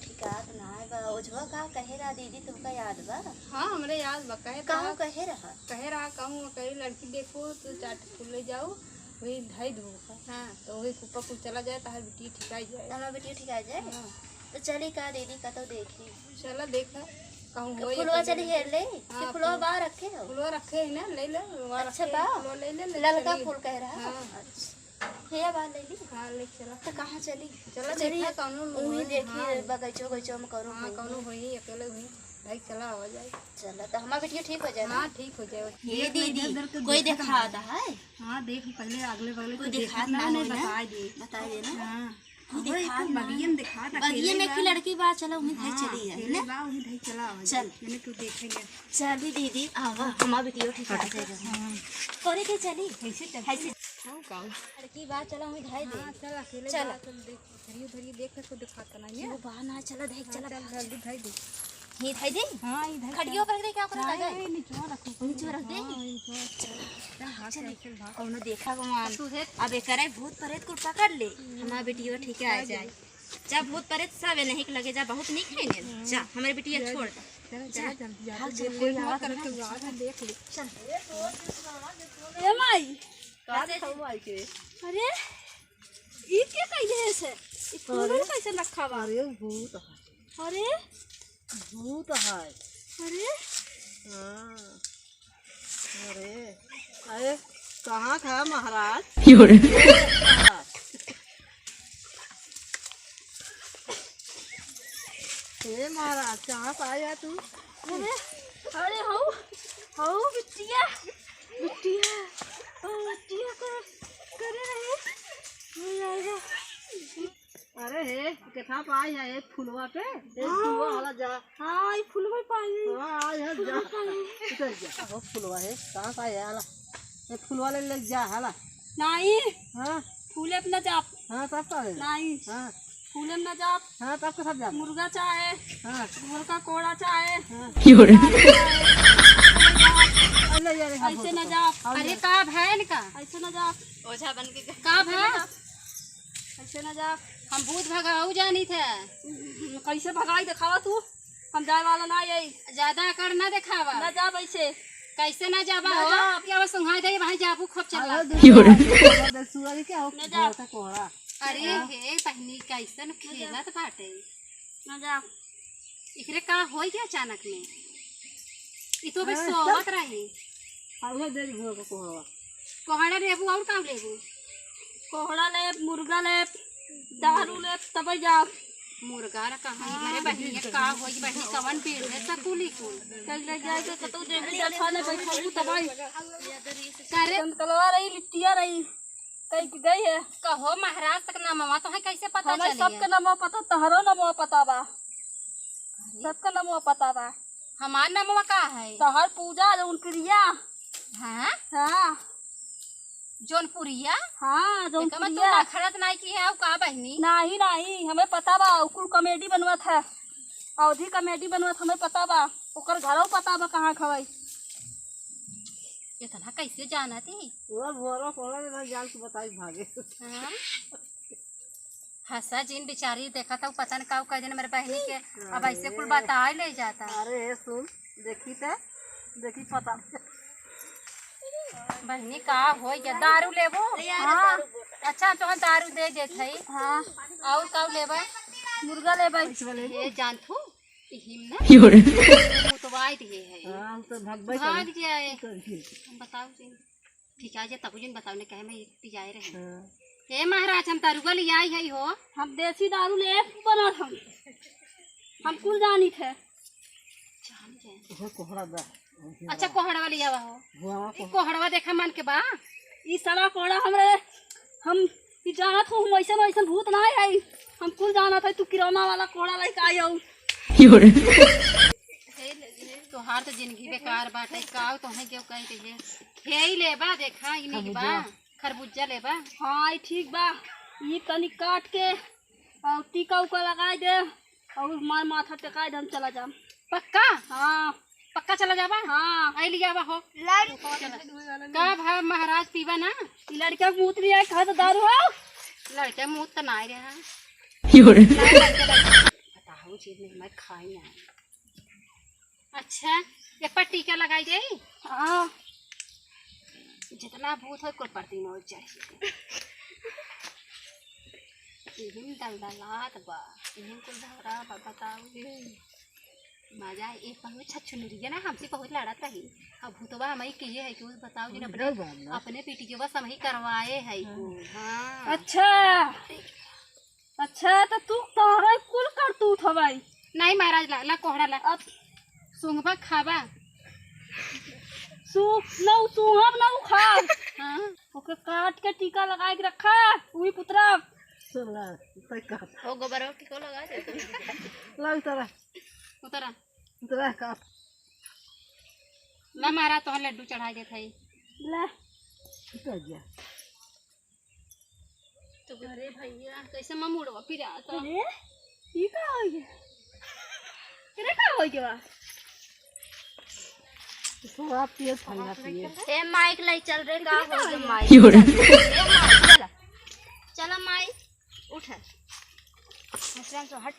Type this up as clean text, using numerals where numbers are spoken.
ठिकात नाय बा ओझवा का कहे रहा दीदी तुमका याद बा? हाँ हमरे याद बा कहे कहे रहा कहूँ कही लड़की देखो तो चाट फूल ले जाओ वही ढाई दो। हाँ तो वही कुप्पा कुल चला जाए तो हर बेटी ठिकाई जाए। हमारा बेटी ठिका जाए। हाँ। तो चली का दीदी का तो देखी चला देखा कहूँ फुलवा चली हेर ले कि फुलवा बाहर रखे हो? फुलवा रखे है ना ले ले। अच्छा बा ले ले ललका फूल कह रहा। हाँ। अच्छा भैया बात ले ली। हाँ ले चला तो कहाँ चली? चला चली देखा कौनो वही देखी बगीचो गीचो में करो। हाँ कौनो वही अकेले वही भाई चला हो जाए। चला तो हमारा बेटिया ठीक हो जाए। हाँ ठीक हो जाए। ये दीदी कोई देखा आता है? हाँ देख पहले अगले बगले कोई देखा ना बता दे ना। हाँ बगियन दिखा बगियन में की लड़की बात चलो उम्मीद है चली है ना चला चल मैंने तू देखेंगे। चली दीदी आवा हमारा बेटिया ठीक हो जाएगा। कोने के चली ऐसे लड़की बात चलो उम्मीद है दे। चल अकेले चल धरियो धरियो देख को दिखाता नहीं है वो बहाना चला देख चला जल्दी भाई दे। ही थाई दे। हाँ इधर खड़ियो कर दे क्या करता है? नीचे रखो नीचे रख दे। चल कौनो देखा गुमान अब एकरे भूत प्रेत को पकड़ ले हमारा बेटिया ठीक आ जाए। जा भूत प्रेत सब नहीं लगे जा बहुत निक है ने जा हमारे बेटिया छोड़ चल जल्दी देख ले चल ए माई कैसे अरे ई के कइले से ई फूल कैसे रखा बा? अरे भूत अरे भूत है। अरे हाँ अरे अरे कहाँ था महाराज? हे महाराज कहाँ पाया तू? अरे अरे हो बिटिया बिटिया बिटिया करे रहे अरे हे कितना पाई है एक फुलवा पे एक फुलवा वाला जा। हाँ ये फूल में पाई हाँ आज है जा उतर जा वो फुलवा है कहाँ पाई है हाला ये फुलवा ले ले जा हाला। नहीं हाँ फूले अपना जाप हाँ तब का नहीं हाँ फूले में जाप हाँ तब के साथ जा। मुर्गा चाहे हाँ मुर्गा कोड़ा चाहे ऐसे न जाप। अरे का भैन का ऐसे न जाप ओझा बन के का भैन ऐसे न जाप। हम भूत भगाऊ जानी थे कैसे भगाई दिखावा तू हम जाए वाला ना यही ज्यादा कर ना दिखावा न जा ऐसे कैसे ना जाबा हो क्या वो सुंघाई दे भाई जाबू खूब चला सुअर क्या हो न जा कोहरा। अरे हे पहनी कैसन खेलत बाटे न जा इकरे का होई क्या अचानक में ई तो बस सोवत रही आउला दे भोर को कोहरा कोहड़ा लेबू और का लेबू कोहड़ा ले मुर्गा ले दारू ले तब जा मुर्गा रा कहां मेरे बहिनी का होई बहिनी कवन पेड़ है सकुली कुल कल ले जाए तो कतो दे खाने बैठाऊ तब करे कलवा रही लिट्टिया रही कई गई है कहो महाराज तक ना मामा तो है कैसे पता हमें चली सबके नाम पता तहरो नाम पता बा सबका नाम पता बा। हमार नामवा का है तहर पूजा जौन क्रिया हां हाँ जौनपुरिया हाँ जौन कमा तू क्रिया खड़त नहीं की है का बहिनी नहीं नहीं हमें पता बा कुल कॉमेडी बनवत है अवधि कॉमेडी बनवत हमें पता बा ओकर घरों पता बा कहाँ खवाई इतना कैसे जाना थी वो भोरा कोहरा ना जान के बताई भागे। हाँ हंसा जिन बेचारी देखा था पता नहीं का दिन मेरे बहनी के अब ऐसे कुल बता ले जाता। अरे सुन देखी ते देखी पता बहनी का हो गया दारू लेबो? हाँ अच्छा तो दारू दे देते हाँ और का लेबा? मुर्गा ले भाई ये जानथू हिमना तो वाइट ये है हाँ तो भगवाई भाग जाए हम बताओ जी ठीक है तब जिन बताओ ने कहे मैं पी जाए रहे हे महाराज हम तारुगा ले आई है हो हम देसी दारू ले बना हम कुल जानी थे जान जाए वो कोहरा दा। अच्छा कोहड़ा वाली आवा हो भोरा कोहड़वा देखा मन के बा ई सारा कोड़ा हमरे हम ई जानत हूँ वैसे वैसे भूत ना है हम कुल जानत है तू किराना वाला कोड़ा लेके आई हो तोहार तो जिंदगी बेकार बाटे का तो है क्यों कही ते हे ही लेबा देखा ई निक बा खरबूजा लेबा। हाँ ई ठीक बा ई तनी काट के और टीका उका लगाई दे और मार माथा टेकाई दे हम चला जाम पक्का हाँ पक्का चला जाबा हाँ आई लिया बा हो का भा महाराज पीबा ना ई लड़का के मूत लिया खा तो दारू हो लड़के मुंह तो ना रहा बताओ नहीं मैं खाई ना। अच्छा ये पर टीका लगाई जाई। हाँ जितना भूत हो कोई पड़ती न हो चाहिए। इहिन दलदलात बा इहिन कुल धरा बताओ मजा एक पहले छच्छु नहीं ना हमसे बहुत लड़त रही। अब भूतवा हम किए है कि बताओ जी अपने पीटी के बस हम ही करवाए है। हाँ अच्छा अच्छा तो तू तोहरा कुल कर तू थवाई नहीं महाराज ला कोहड़ा ला अब सुंगबा खाबा सु नौ सुहब नौ खा। हां ओके काट के टीका लगा के रखा उही पुत्रा चला पैका ओ गोबर टीका लगा दे ला उतरा उतरा उतरा का ला मारा तो लड्डू चढ़ा दे थई ला उतर गया। तो अरे भैया कैसे ममुड़वा फिर आता अरे ये का हो गया तेरे का हो गया शराब पिए ठंडा पिए ए माइक लाई चल रे का हो गया माइक चला माइक उठ हसरन तो हट